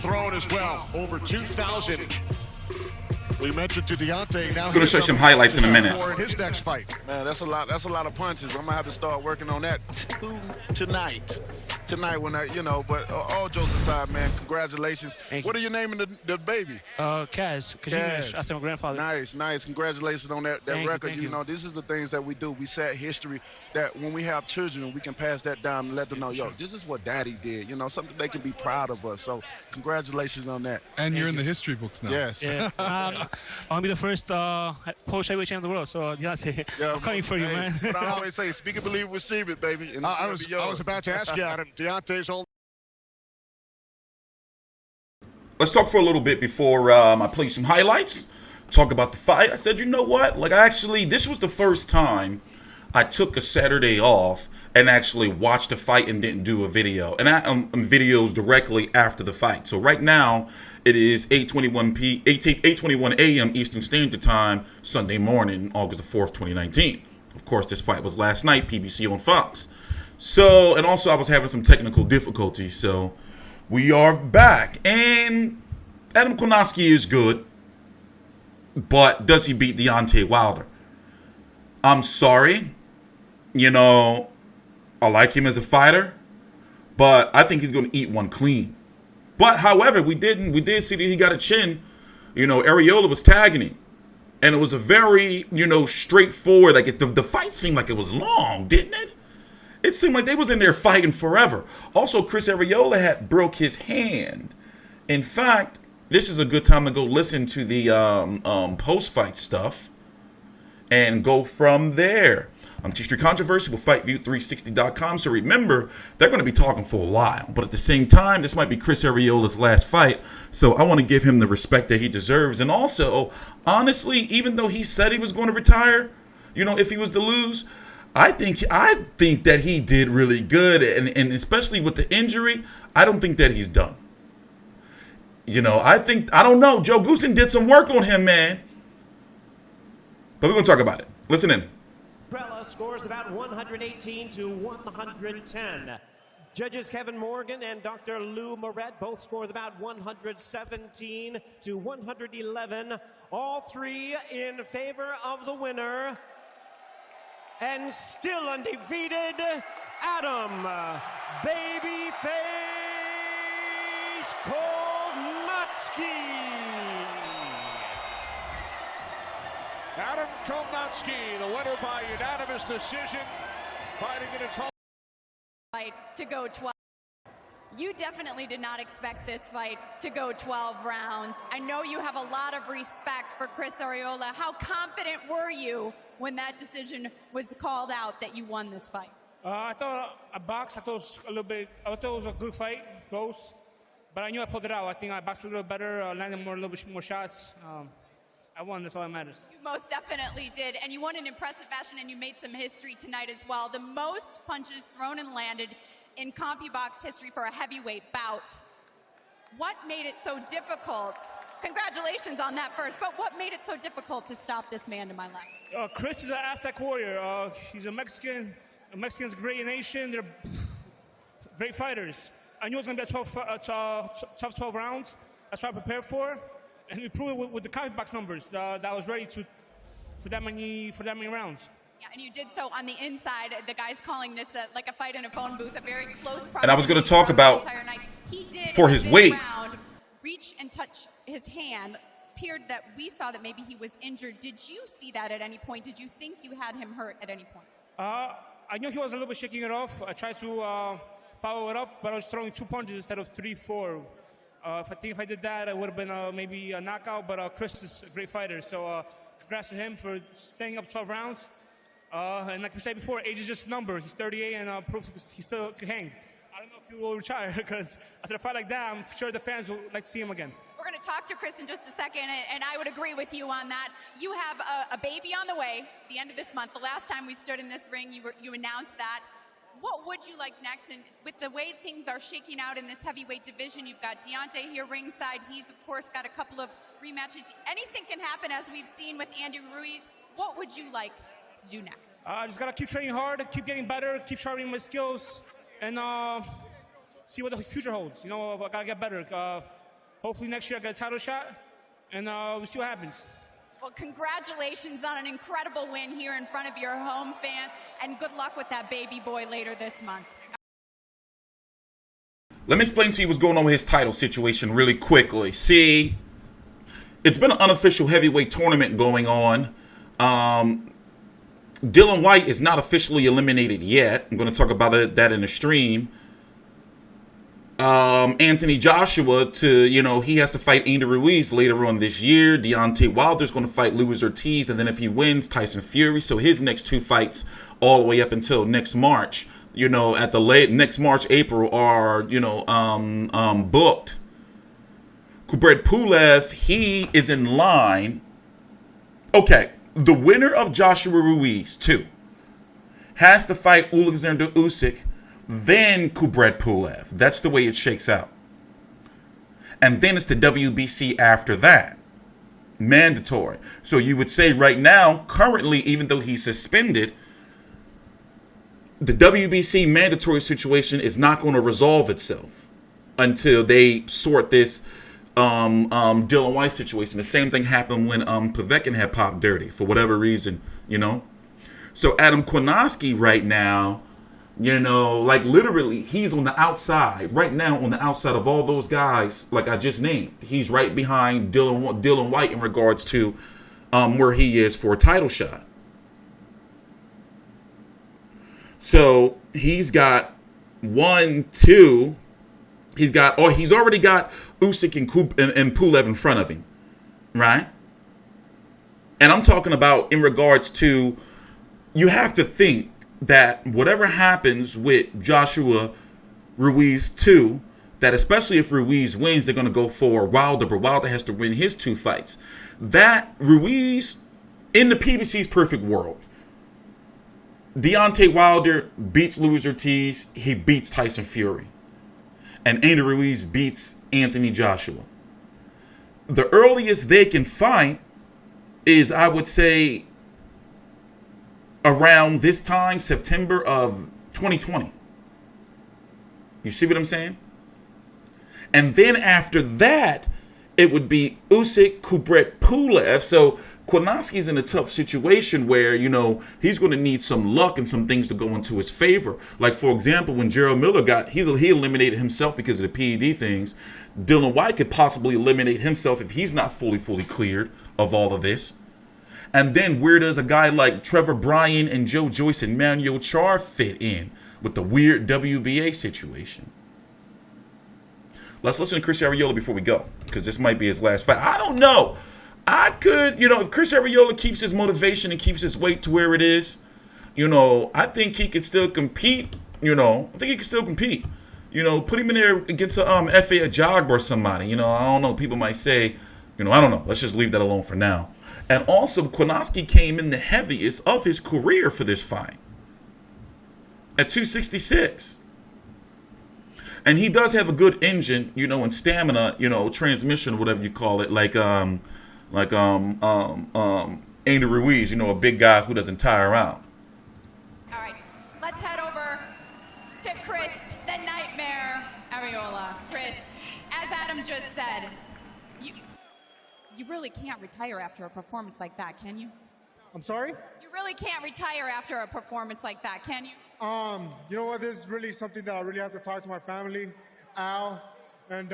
thrown as well. Over 2,000. We mentioned to Deontay. Now I'm going to show you some highlights in a minute. For his next fight. Man, that's a lot of punches. I'm going to have to start working on that tonight. Tonight when but all jokes aside, man, congratulations. What are you naming the baby? Kaz, because after my grandfather. Nice. Congratulations on that record. Thank you. This is the things that we do. We set history that when we have children, we can pass that down and let them know, this is what daddy did, something they can be proud of us. So congratulations on that. And you're in the history books now. Yes. Yeah. I'll be the first post heavyweight champion of the world, so I'm coming for you, man. But I always say, speak it, believe it, receive it, baby. And I was about to ask you, Adam. Deontay's on. Let's talk for a little bit before I play some highlights. Talk about the fight. I said, you know what? This was the first time I took a Saturday off and actually watched the fight and didn't do a video. And videos directly after the fight. So right now, it is 8:21 a.m. Eastern Standard Time, Sunday morning, August the 4th, 2019. Of course, this fight was last night, PBC on Fox. So, and also I was having some technical difficulties, so we are back. And Adam Kownacki is good, but does he beat Deontay Wilder? I'm sorry. I like him as a fighter, but I think he's going to eat one clean. But, however, we did see that he got a chin. Arreola was tagging him. And it was a very, straightforward, the fight seemed like it was long, didn't it? It seemed like they was in there fighting forever. Also, Chris Arreola had broke his hand. In fact, this is a good time to go listen to the post-fight stuff and go from there. TstreeT Controversy will FightView360.com. So remember, they're going to be talking for a while. But at the same time, this might be Chris Arreola's last fight. So I want to give him the respect that he deserves. And also, honestly, even though he said he was going to retire, if he was to lose, I think that he did really good, and especially with the injury, I don't think that he's done. I don't know. Joe Goosen did some work on him, man. But we're going to talk about it. Listen in. Arreola scores about 118 to 110. Judges Kevin Morgan and Dr. Lou Moret both scored about 117 to 111. All three in favor of the winner. And still undefeated, Adam Babyface Kownacki. Adam Kownacki, the winner by unanimous decision, fighting in his home. Fight to go 12. You definitely did not expect this fight to go 12 rounds. I know you have a lot of respect for Chris Arreola. How confident were you when that decision was called out that you won this fight? I thought I thought it was it was a good fight, close. But I knew I pulled it out. I think I boxed a little better, landed a little bit more shots. I won, that's all that matters. You most definitely did, and you won in impressive fashion, and you made some history tonight as well. The most punches thrown and landed in CompuBox history for a heavyweight bout. What made it so difficult? Congratulations on that first, but what made it so difficult to stop this man to my left? Chris is an Aztec warrior. He's a Mexican. Mexican's a great nation. They're great fighters. I knew it was going to be a tough 12 rounds. That's what I prepared for. And we proved it with the CompuBox numbers that I was ready for that many rounds. Yeah, and you did so on the inside. The guy's calling this like a fight in a phone booth, a very close proximity. And I was going to talk about he did for his weight. Round, reach and touch his hand. Appeared that we saw that maybe he was injured. Did you see that at any point? Did you think you had him hurt at any point? I knew he was a little bit shaking it off. I tried to follow it up, but I was throwing 2 punches instead of 3, 4. If I did that, it would have been maybe a knockout. But Chris is a great fighter, so congrats to him for staying up 12 rounds. And like I said before, age is just a number. He's 38 and proves he still could hang. I don't know if he will retire because after a fight like that, I'm sure the fans will like to see him again. We're going to talk to Chris in just a second, and I would agree with you on that. You have a baby on the way the end of this month. The last time we stood in this ring, you announced that. What would you like next? And with the way things are shaking out in this heavyweight division, you've got Deontay here ringside. He's, of course, got a couple of rematches. Anything can happen, as we've seen with Andy Ruiz. What would you like to do next? I just got to keep training hard, keep getting better, keep sharpening my skills, and see what the future holds. I got to get better. hopefully next year I get a title shot, and we'll see what happens. Well, congratulations on an incredible win here in front of your home fans, and good luck with that baby boy later this month. Let me explain to you what's going on with his title situation really quickly. See, it's been an unofficial heavyweight tournament going on. Dylan White is not officially eliminated yet. I'm going to talk about that in the stream. Anthony Joshua, he has to fight Andy Ruiz later on this year. Deontay Wilder's going to fight Luis Ortiz, and then if he wins, Tyson Fury. So his next 2 fights all the way up until next March, at the next March, April are, booked. Kubrat Pulev, he is in line. Okay, the winner of Joshua Ruiz 2 has to fight Alexander Usyk, then Kubrat Pulev. That's the way it shakes out. And then it's the WBC after that. Mandatory. So you would say right now, currently, even though he's suspended, the WBC mandatory situation is not going to resolve itself until they sort this Dylan White situation. The same thing happened when Povetkin had popped dirty for whatever reason, So Adam Kownacki right now, literally he's on the outside right now, on the outside of all those guys like I just named. He's right behind Dylan White in regards to where he is for a title shot. So he's got 1, 2. He's already got Usyk and Pulev in front of him, right? And I'm talking about in regards to, you have to think that whatever happens with Joshua Ruiz 2, that especially if Ruiz wins, they're going to go for Wilder, but Wilder has to win his 2 fights. That Ruiz, in the PBC's perfect world, Deontay Wilder beats Luis Ortiz, he beats Tyson Fury. And Andy Ruiz beats Anthony Joshua. The earliest they can fight is, I would say, around this time, September of 2020. You see what I'm saying? And then after that, it would be Usyk, Kubrat Pulev. So Kownacki's in a tough situation where, he's going to need some luck and some things to go into his favor. Like, for example, when Gerald Miller he eliminated himself because of the PED things. Dylan White could possibly eliminate himself if he's not fully cleared of all of this. And then where does a guy like Trevor Bryan and Joe Joyce and Manuel Charr fit in with the weird WBA situation? Let's listen to Chris Arreola before we go, because this might be his last fight. I don't know. I could, if Chris Arreola keeps his motivation and keeps his weight to where it is, I think he could still compete. I think he could still compete. Put him in there against a F.A. Ajagba or somebody. I don't know. People might say, I don't know. Let's just leave that alone for now. And also, Kownacki came in the heaviest of his career for this fight at 266. And he does have a good engine, and stamina, transmission, whatever you call it, like Andy Ruiz, a big guy who doesn't tire out. All right, let's head over to Chris, the Nightmare Arreola. Chris, as Adam just said, you really can't retire after a performance like that, can you? I'm sorry? You really can't retire after a performance like that, can you? You know what? This is really something that I really have to talk to my family, Al, and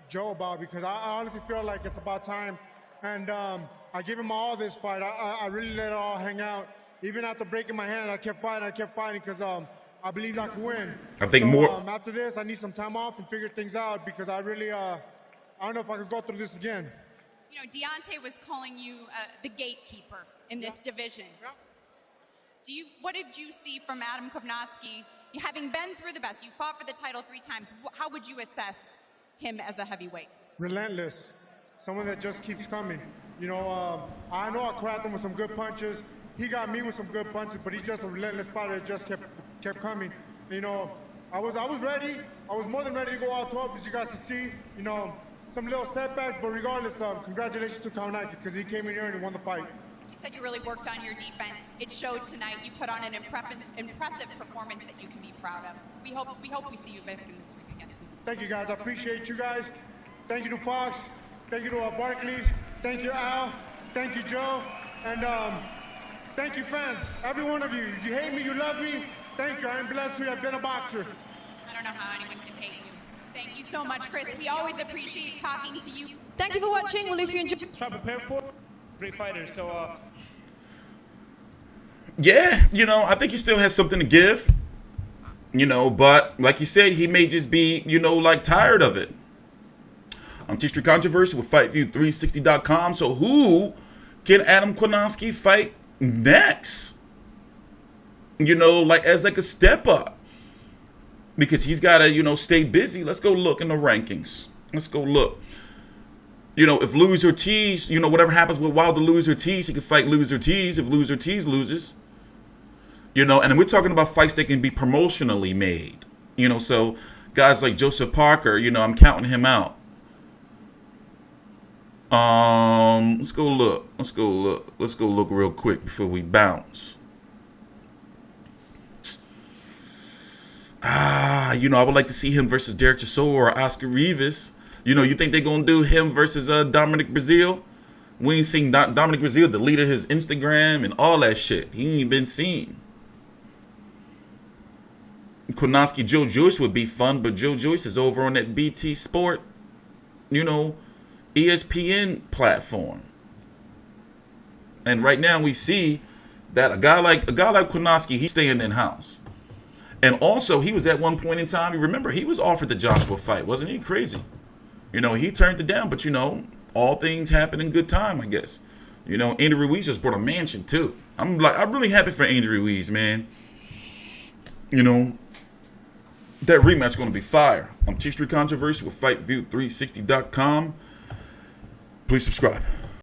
Joe about, because I honestly feel like it's about time. And I gave him all this fight. I really let it all hang out. Even after breaking my hand, I kept fighting because I believed I could win. I think more. After this, I need some time off and figure things out, because I really, I don't know if I could go through this again. Deontay was calling you the gatekeeper in this division. Yeah. What did you see from Adam Kownacki? You having been through the best, you fought for the title 3 times. How would you assess him as a heavyweight? Relentless. Someone that just keeps coming. I know I cracked him with some good punches. He got me with some good punches, but he's just a relentless fighter that just kept coming. I was ready. I was more than ready to go out 12, as you guys can see. Some little setbacks, but regardless, congratulations to Kownacki, because he came in here and he won the fight. You said you really worked on your defense. It showed tonight. You put on an impressive performance that you can be proud of. We hope we see you back in this ring again soon. Thank you, guys. I appreciate you guys. Thank you to Fox. Thank you to Barclays. Thank you, Al. Thank you, Joe. And thank you, fans. Every one of you. You hate me, you love me. Thank you. I'm blessed to have been a boxer. I don't know how anyone can hate you. Thank you so much, Chris. We always appreciate talking to you. Thank you for watching. Well, if you enjoyed, Try to prepare for great fighter. So Yeah, you know, I think he still has something to give. You know, but like you said, he may just be, you know, like tired of it. I'm TstreeT Controversy with FightView360.com. So who can Adam Kownacki fight next? You know, like as like a step up. Because he's got to, you know, stay busy. Let's go look in the rankings. Let's go look. You know, if Luis Ortiz, you know, whatever happens with Wilder, Luis Ortiz, he can fight Luis Ortiz if Luis Ortiz loses. You know, and we're talking about fights that can be promotionally made. You know, so guys like Joseph Parker, you know, I'm counting him out. Let's go look. Let's go look. Let's go look real quick before we bounce. You know, I would like to see him versus Derek Chisora or Oscar Rivas. You know, you think they're going to do him versus Dominic Brazil? We ain't seen Dominic Brazil deleted his Instagram and all that shit. He ain't been seen. Kownacki, Joe Joyce would be fun, but Joe Joyce is over on that BT Sport, you know, ESPN platform. And right now we see that a guy like Kownacki, he's staying in-house. And also, he was at one point in time, you remember, he was offered the Joshua fight. Wasn't he crazy? You know, he turned it down. But, you know, all things happen in good time, I guess. You know, Andy Ruiz just bought a mansion, too. I'm really happy for Andy Ruiz, man. You know, that rematch is going to be fire. I'm TstreeT Controversy with FightView360.com. Please subscribe.